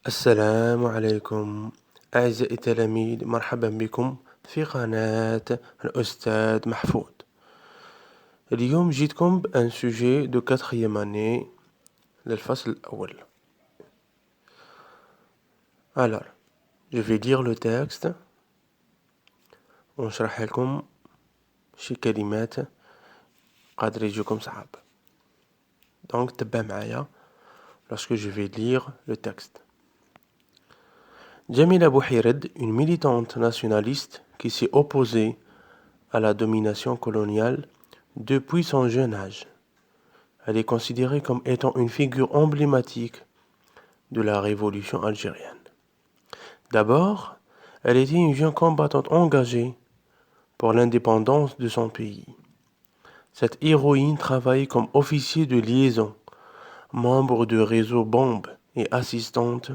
السلام عليكم أعزائي التلاميذ، مرحبا بكم في قناة الأستاذ محفوظ. اليوم جيتكم بأن sujet de quatrième année للفصل الأول. Alors, je vais lire le texte ونشرح لكم شي كلمات قادر يجيكم صعب. Donc تبع معايا lorsque je vais lire le texte. Jamila Bouhired, une militante nationaliste qui s'est opposée à la domination coloniale depuis son jeune âge. Elle est considérée comme étant une figure emblématique de la révolution algérienne. D'abord, elle était une jeune combattante engagée pour l'indépendance de son pays. Cette héroïne travaillait comme officier de liaison, membre du réseau Bombe et assistante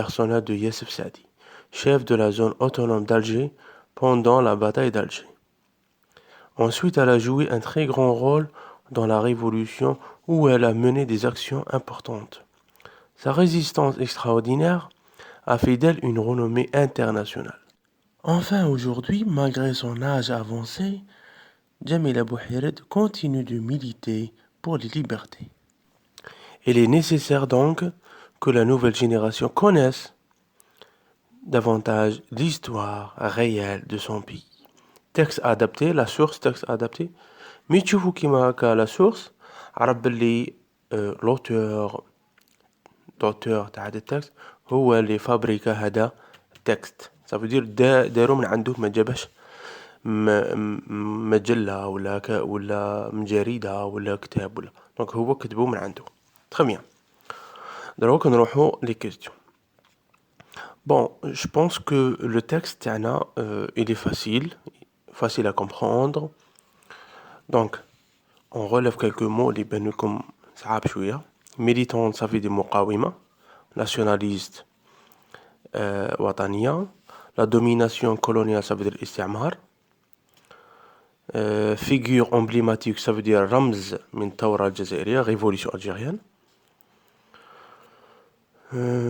personnelle de Youssef Sadi, chef de la zone autonome d'Alger pendant la bataille d'Alger. Ensuite, elle a joué un très grand rôle dans la Révolution où elle a mené des actions importantes. Sa résistance extraordinaire a fait d'elle une renommée internationale. Enfin, aujourd'hui, malgré son âge avancé, Jamila Bouhired continue de militer pour les libertés. Il est nécessaire donc que la nouvelle génération connaisse davantage l'histoire réelle de son pays. Texte adapté, la source texte adapté. مي تشوفوا كيما هكا لا سورس عرف بلي لوتور تاع هذا التكست هو اللي فابريكا هذا التكست. صافي دير دارو من عنده، ما جابش مجلة ولا من جريدة ولا كتاب ولا دونك هو كتبو من عنده. تري بيان. دروك نروحو لي كيستيون. Bon, je pense que le texte تاعنا il est facile à comprendre. Donc, on relève quelques mots اللي يبان لكم صعاب شوية. Militante, ça fait des مقاومة. Nationaliste, وطنية. La domination coloniale, ça veut dire الاستعمار. Figure emblématique, ça veut dire رمز من الثورة الجزائرية, révolution algérienne.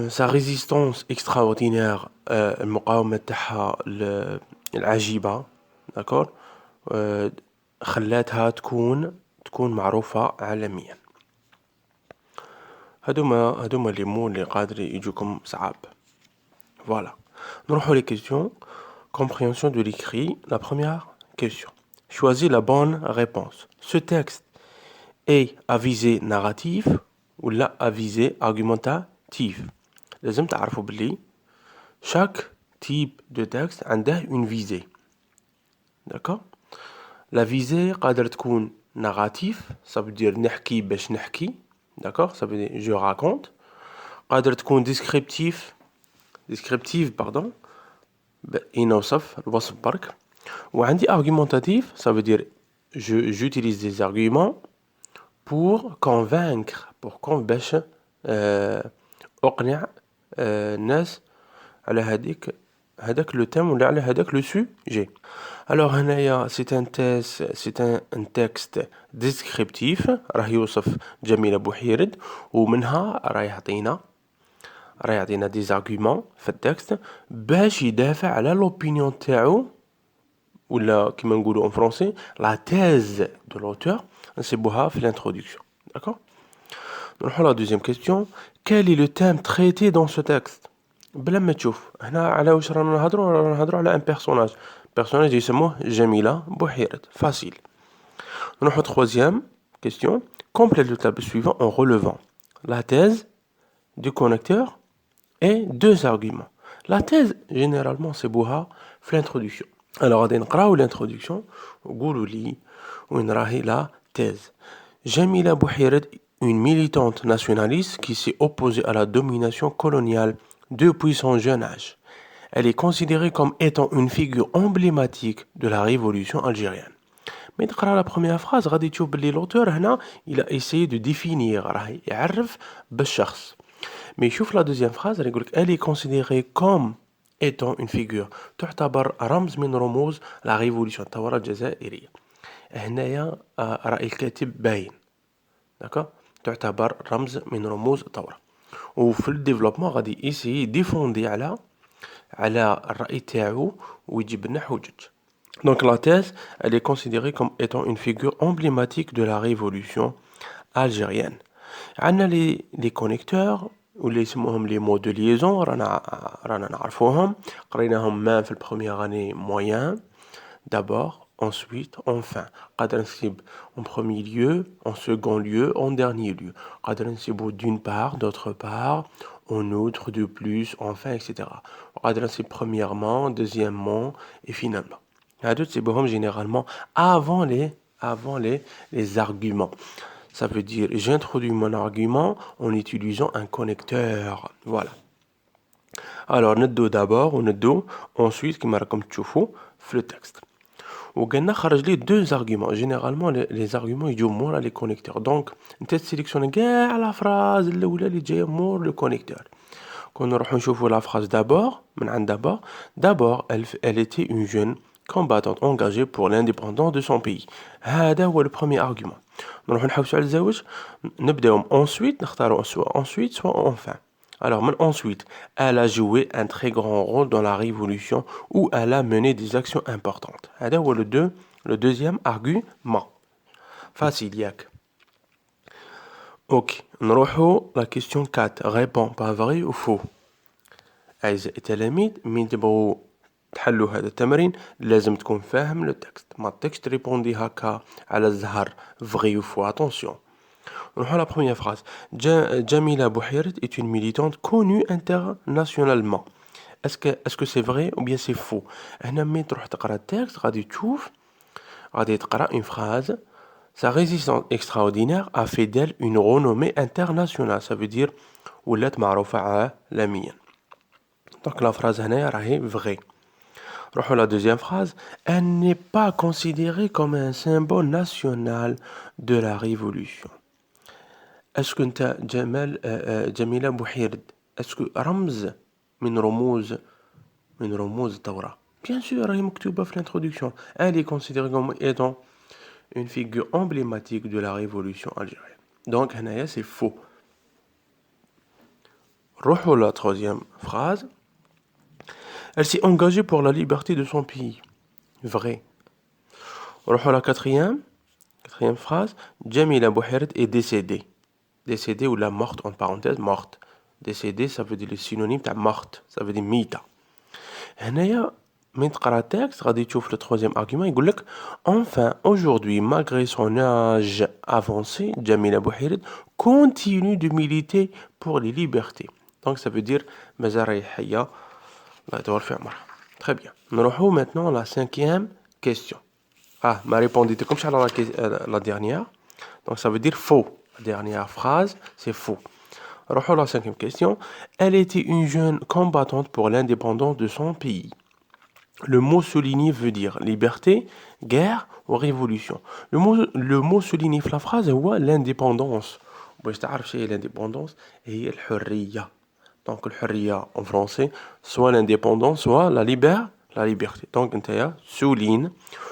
Sa résistance extraordinaire, المقاومة تاعها العجيبة, d'accord, خلاتها تكون معروفة عالميا. هادوما لي مو اللي قادر يجوكم صعاب. Voilà. نروحو les questions. Compréhension de l'écrit. La première question. Choisis la bonne réponse. Ce texte est à visée narrative ou là à visée argumentative. لازم تعرفوا بلي chaque type de texte عنده une visée. D'accord? La visée قادر تكون narrative, ça veut dire نحكي باش نحكي. D'accord? Ça veut dire je raconte. قادر تكون descriptive, pardon. ينوصف الوصف برك. وعندي argumentative, ça veut dire j'utilise des arguments pour convaincre, باش أقنع الناس على هذاك لو تيم ولا على هذاك لو sujet. Alors هنايا c'est un texte descriptif راه يوصف جميلة بوحيرد ومنها راه يعطينا des arguments في التكست باش يدافع على l'opinion تاعو ولا كيما نقولوا en français la thèse de l'auteur. نسيبوها في l'introduction. D'accord? نروحو la deuxième question. Quel est le thème traité dans ce texte? بلا ما تشوف هنا على واش رانا نهضروا على un personnage يسموه جميلة بوحيرد. Facile. نروحو troisième question. Complète le tableau suivant en relevant la thèse du connecteur et deux arguments. La thèse généralement سيبوها في l'introduction. Alors غادي نقراو l'introduction وقولوا لي وين راهي la thèse. Jamila Bouhired, une militante nationaliste qui s'est opposée à la domination coloniale depuis son jeune âge. Elle est considérée comme étant une figure emblématique de la révolution algérienne. Mais تقرا la première phrase غادي تشوف بلي l'auteur هنا il a essayé de définir, راه يعرف بالشخص. Mais شوف la deuxième phrase يقولك elle est considérée comme étant une figure تعتبر رمز من رموز la révolution الثورة الجزائرية. هنايا رأي الكاتب باين. d'accord تعتبر رمز من رموز الثورة. وفي الديفلوبمون غادي يسيي ديفوندي على الرأي تاعو ويجيب لنا حجج. Donc la thèse, elle est considérée comme étant une figure emblématique de la révolution algérienne. عندنا les connecteurs واللي يسموهم les mots de liaison رانا نعرفوهم قريناهم même في البروميير année moyen. D'abord, ensuite, enfin. قادر نسيب en premier lieu, en second lieu, en dernier lieu. قادر نسيبو d'une part, d'autre part, en outre, de plus, enfin, etc. قادر نسيب premièrement, deuxièmement et finalement. هادو تسيبوهم généralement avant les arguments. Ça veut dire j'introduis mon argument en utilisant un connecteur. Voilà. Alors, ندو d'abord وندو ensuite كما راكم تشوفوا في le texte. وقلنا خرج لي deux arguments. Généralement les arguments يجوا مورا les connecteurs. Donc انت تسيليكسيوني كاع لا فراز الاولى اللي جايه مور لو كونيكتور. كون نروحو نشوفو لا فراز d'abord من عند d'abord elle était une jeune combattante engagée pour l'indépendance de son pays. هذا هو le premier argument. نروحو نحوسو على الزواج نبداو ensuite نختارو soit ensuite soit enfin. Alors, ensuite, elle a joué un très grand rôle dans la révolution où elle a mené des actions importantes. هذا هو le deuxième argument. Facile, ياك. Ok, نروحو la question 4. Réponds pas vrai ou faux. أعزائي التلاميذ من تبغوا تحلوا هذا التمرين لازم تكون فاهم لو تكست. ما تكش تريبوندي هكا على الزهر vrai ou faux. Attention. نروحو la première phrase. Jamila Bouhired est une militante connue internationalement. Est-ce que c'est vrai ou bien c'est faux? هنا ملي تروح تقرا التكست غادي تقرا une phrase. Sa résistance extraordinaire a fait d'elle une renommée internationale. Ça veut dire ولات معروفة عالميا. Donc la phrase هنايا راهي vrai. نروحو la deuxième phrase. Elle n'est pas considérée comme un symbole national de la révolution. Est-ce que انت جميلة بوحيرد اسكو رمز من رموز الثورة؟ Bien sûr, راهي مكتوبة في l'introduction. Elle est considérée comme étant une figure emblématique de la révolution algérienne. Donc هنايا c'est faux. نروحو la troisième phrase. Elle s'est engagée pour la liberté de son pays. Vrai. نروحو la quatrième phrase. Jamila Bouhired est décédée. Décédée ou la morte, en parenthèse, morte. Décédée, ça veut dire le synonyme de morte. Ça veut dire mita. هنايا من تقرا التكست غادي تشوف le troisième argument يقول لك enfin aujourd'hui malgré son âge avancé Jamila Bouhired continue de militer pour les libertés. Donc ça veut dire مازال راهي حية الله يطول في عمرها. Très bien. نروحو maintenant la cinquième question. ما ريبونديتكمش على la dernière. Donc ça veut dire faux. La dernière phrase, c'est faux. Rejoins la cinquième question. Elle était une jeune combattante pour l'indépendance de son pays. Le mot souligné veut dire liberté, guerre ou révolution. Le mot souligné في la phrase هو l'indépendance. باش تعرف شنو هي l'indépendance هي الحرية. Donc الحرية en français soit l'indépendance soit la liberté. Donc انت souligne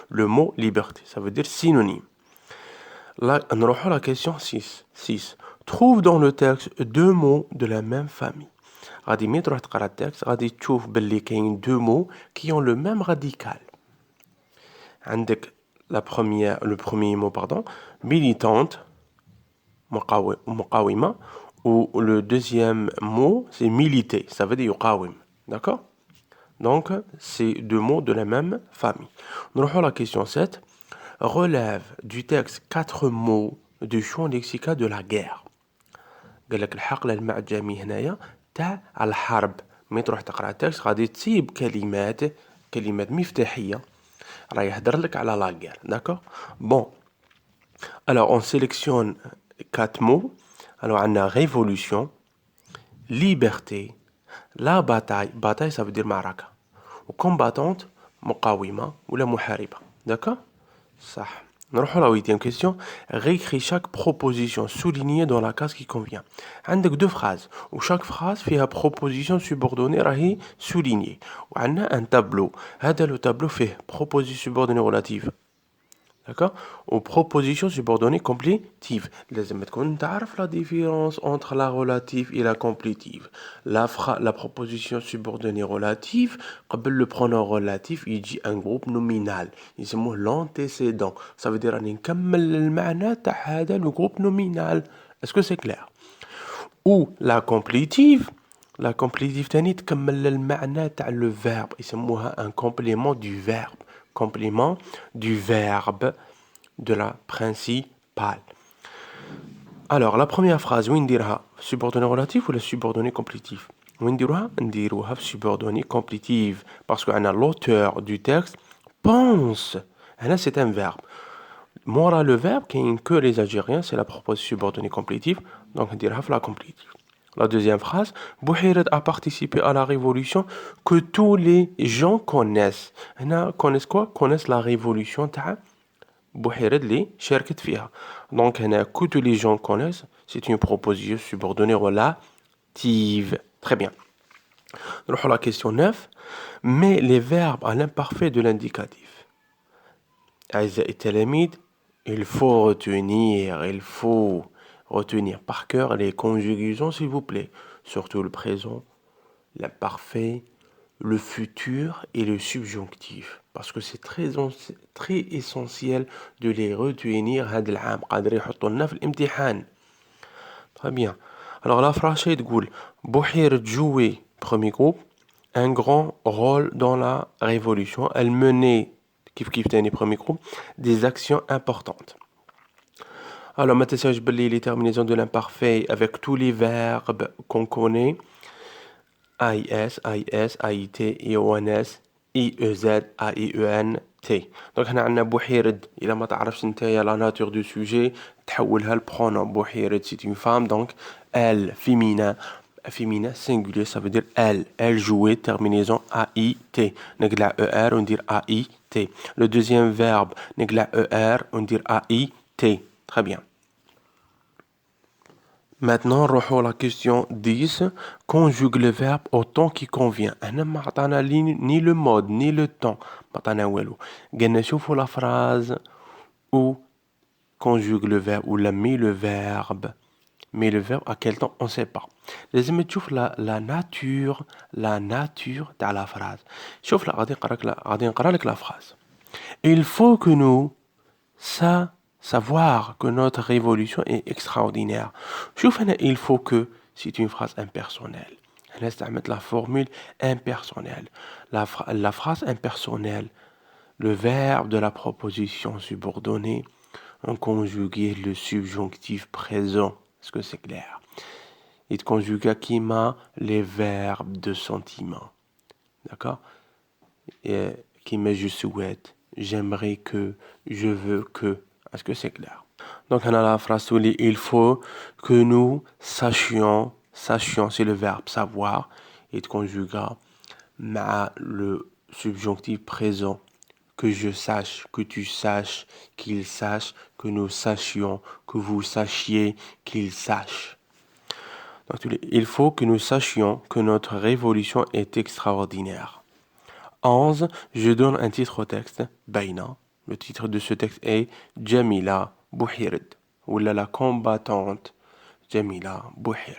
le mot liberté. Ça veut dire synonyme. Là, on reprend la question 6. Trouve dans le texte deux mots de la même famille. غادي ملي تروح تقرا التكست غادي تشوف باللي كاين deux mots qui ont le même radical. عندك le premier mot militante مقاومة ou le deuxième mot c'est militer, ça veut dire يقاوم. D'accord? Donc c'est deux mots de la même famille. نروحو la question 7. Relève du texte 4 mots du champ lexical de la guerre. قال لك الحقل المعجمي هنايا تاع الحرب. ملي تروح تقرا التكست غادي تصيب كلمات مفتاحية راه يهدر لك على لا guerre. D'accord? Bon. Alors on sélectionne 4 mots. Alors عندنا révolution, liberté, la bataille. Bataille ça veut dire معركة. و combattante مقاومة ولا محاربة. D'accord? صح. نروحو la 8e question. Réécris chaque proposition soulignée dans la case qui convient. عندك deux phrases و chaque phrase فيها proposition subordonnée راهي soulignée. وعندنا un tableau. هذا le tableau فيه proposition subordonnée relative. D'accord? Aux propositions subordonnées complétives. لازم تكون تعرف la différence entre la relative et la complétive. La proposition subordonnée relative, قبل le pronom relatif يجي un groupe nominal. يسموه l'antécédent. Ça veut dire أني نكمل المعنى تاع هذا le groupe nominal. Est-ce que c'est clair? Ou la complétive تاني تكمل المعنى تاع le verbe. يسموها un complément du verbe. Complément du verbe de la principale. Alors, la première phrase, وين نديرها subordonné relatif ou le subordonné complétif? وين نديروها في subordonné complétif parce que l'auteur du texte pense. Là, c'est un verbe. Mora le verbe, que les Algériens, c'est la proposition subordonnée complétive, donc نديرها في la complétive. La deuxième phrase, Bouhired a participé à la révolution que tous les gens connaissent. Connaissent quoi? Connaissent la révolution تاع بوحيرد اللي شاركت فيها. Donc هنا que tous les gens connaissent, c'est une proposition subordonnée relative. Très bien. نروحوا à la question 9. Mais les verbes à l'imparfait de l'indicatif. أعزائي التلاميذ, il faut retenir par cœur les conjugaisons, s'il vous plaît. Surtout le présent, l'imparfait, le futur et le subjonctif. Parce que c'est très essentiel de les retenir هذا العام. قادر يحطوا لنا في الامتحان. Très bien. Alors la phrase تقول بوحيرة jouait, premier groupe, un grand rôle dans la révolution. Elle menait, كيف تاني premier groupe, des actions importantes. Alors ما تنساش باللي les terminaisons de l'imparfait avec tous les verbes qu'on connaît. AIS, AIS, AIT, IONS, IEZ, AIEN, T. Donc هنا عندنا بوحيرد. إلا ما تعرفش نتايا la nature du sujet تحولها لpronom. بوحيرد c'est une femme, donc elle, féminin. Féminin singulier, ça veut dire elle. Elle jouait, terminaison AIT. نقلع ER on dire AIT. Le deuxième verbe نقلع ER on dire AIT. Très bien. Maintenant, نروحوا la question 10. Conjugue le verbe au temps qui convient. هنا ما عطانا ni le mode, ni le temps. ما عطانا والو. قلنا نشوفوا la phrase où conjugue le verbe ou la met le verbe. Mais le verbe à quel temps on ne sait pas. لازم تشوف la nature تاع la phrase. شوف لا غادي نقرا لك la phrase. Il faut que nous savoir que notre révolution est extraordinaire. شوف هنا il faut que, c'est une phrase impersonnelle. هنا استعملت la formule impersonnelle. La phrase impersonnelle, le verbe de la proposition subordonnée, on conjugué le subjonctif présent. Est-ce que c'est clair? Il conjugue akima les verbes de sentiment. D'accord? Et qui met je souhaite, j'aimerais que, je veux que. Est-ce que c'est clair? Donc, on a la phrase où il faut que nous sachions, c'est le verbe savoir, et conjuga le subjonctif présent, que je sache, que tu saches, qu'il sache, que nous sachions, que vous sachiez, qu'il sache. Donc, il faut que nous sachions que notre révolution est extraordinaire. 11. Je donne un titre au texte, Baina. Le titre de ce texte est Jamila Bouhired, ou la combattante Jamila Bouhired.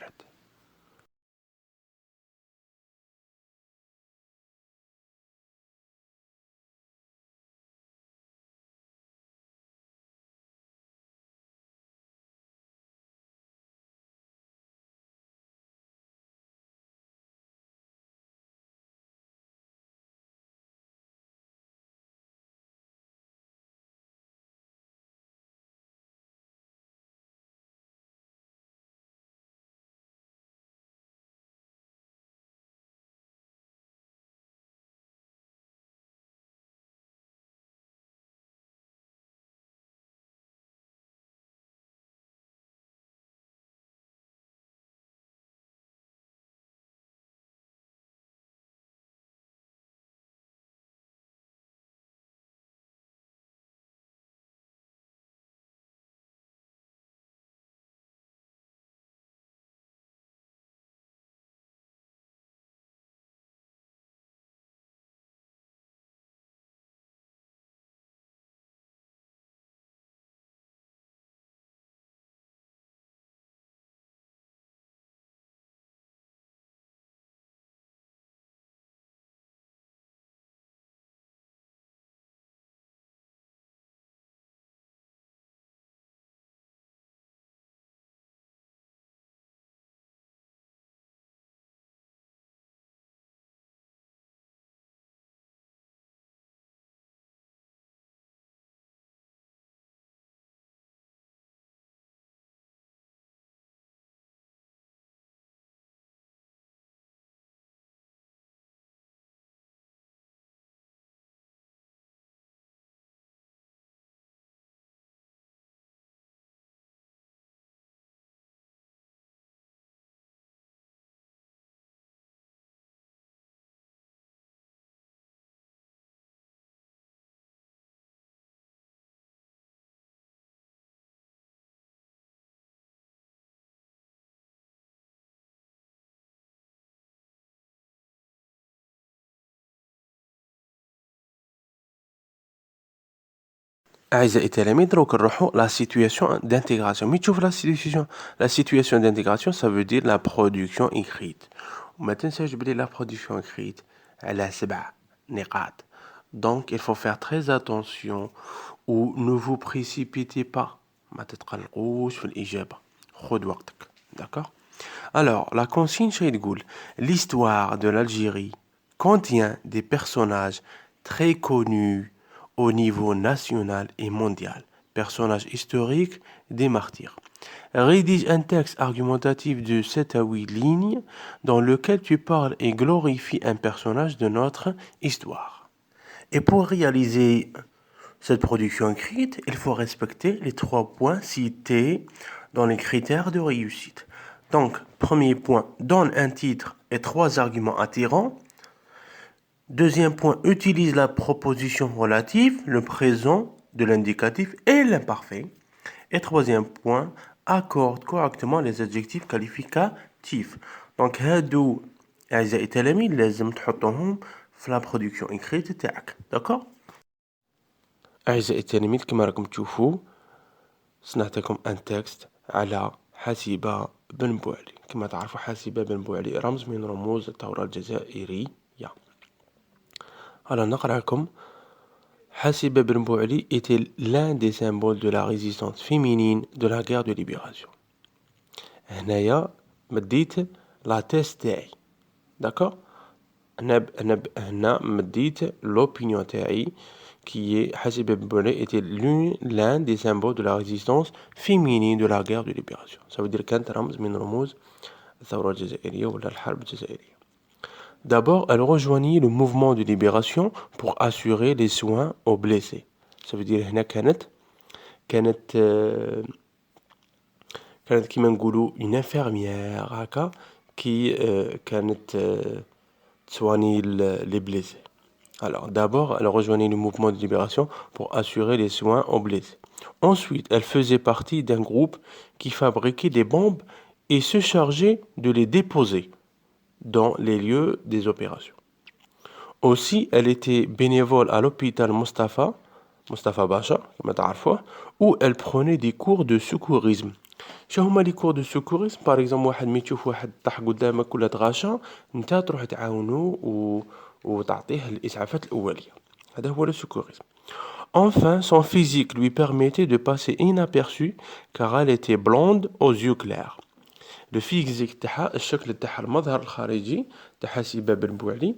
أعزائي التلاميذ دروك نروحو la situation d'intégration. ملي تشوف la situation d'intégration ça veut dire la production écrite. وما تنساش بلي la production écrite على 7 نقاط. Donc il faut faire très attention ou ne vous précipitez pas. ما تتقلقوش في الإجابة. خذ وقتك. D'accord? Alors, la consigne شي تقول l'histoire de l'Algérie contient des personnages très connus au niveau national et mondial. Personnages historiques des martyrs. Rédige un texte argumentatif de 7 à 8 lignes dans lequel tu parles et glorifies un personnage de notre histoire. Et pour réaliser cette production écrite, il faut respecter les 3 points cités dans les critères de réussite. Donc, premier point, donne un titre et 3 arguments attirants. Deuxième point, utilise la proposition relative, le présent de l'indicatif et l'imparfait. Et troisième point, accorde correctement les adjectifs qualificatifs. Donc, هادو أعزائي التلاميذ لازم تحطوهم في la production écrite تاعك. D'accord? أعزائي التلاميذ كما راكم تشوفوا صنعتكم un texte على حاسبة بن بوعلي. كما تعرفوا حاسبة بن بوعلي رمز من رموز الثورة الجزائرية. Alors, نقرأكم حاسبة بن بوعلي était l'un des symboles de la résistance féminine de la guerre de libération. هنايا مديت لا thèse تاعي. D'accord? هنا مديت l'opinion تاعي qui est حاسبة بن بوعلي était l'un des symboles de la résistance féminine de la guerre de libération. Ça veut dire كانت رمز من رموز الثورة الجزائرية ولا الحرب الجزائرية. D'abord, elle rejoignit le mouvement de libération pour assurer les soins aux blessés. Ça veut dire هنا كانت كما نقولوا une infirmière هكا qui كانت تسواني les blessés. Alors, d'abord, elle rejoignit le mouvement de libération pour assurer les soins aux blessés. Ensuite, elle faisait partie d'un groupe qui fabriquait des bombes et se chargeait de les déposer dans les lieux des opérations. Aussi, elle était bénévole à l'hôpital Mustafa Basha, où elle prenait des cours de secourisme. شو هما لي cours de secourisme؟ par exemple واحد ملي تشوف واحد طاح قدامك ولا تغاشى نتا تروح تعاونو وتعطيه الإسعافات الأولية. هذا هو le secourisme. Enfin, son physique lui permettait de passer inaperçue car elle était blonde aux yeux clairs. لو فيزيك تاعها الشكل تاعها المظهر الخارجي تاع حاسبة بن بوعلي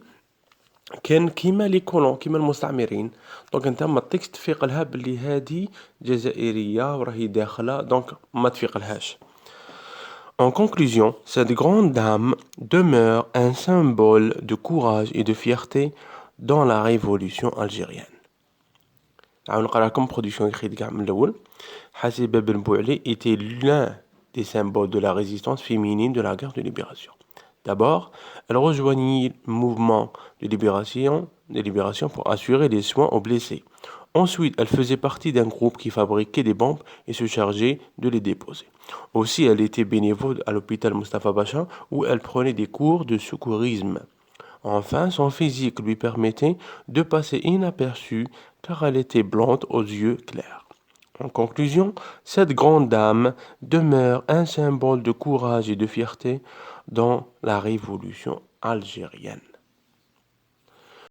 كان كيما لي كولون كيما المستعمرين. دونك انت ما تطيقش تفيق لها بلي هادي جزائرية وراهي داخلة دونك ما تفيق لهاش. En conclusion, cette grande dame demeure un symbole de courage et de fierté dans la révolution algérienne. نعاود نقرا لكم برودكسيون écrite كاع من الأول. حاسبة بن بوعلي était l'un des symboles de la résistance féminine de la guerre de libération. D'abord, elle rejoignit le mouvement de libération pour assurer les soins aux blessés. Ensuite, elle faisait partie d'un groupe qui fabriquait des bombes et se chargeait de les déposer. Aussi, elle était bénévole à l'hôpital Mustafa Basha où elle prenait des cours de secourisme. Enfin, son physique lui permettait de passer inaperçue car elle était blonde aux yeux clairs. En conclusion, cette grande dame demeure un symbole de courage et de fierté dans la révolution algérienne.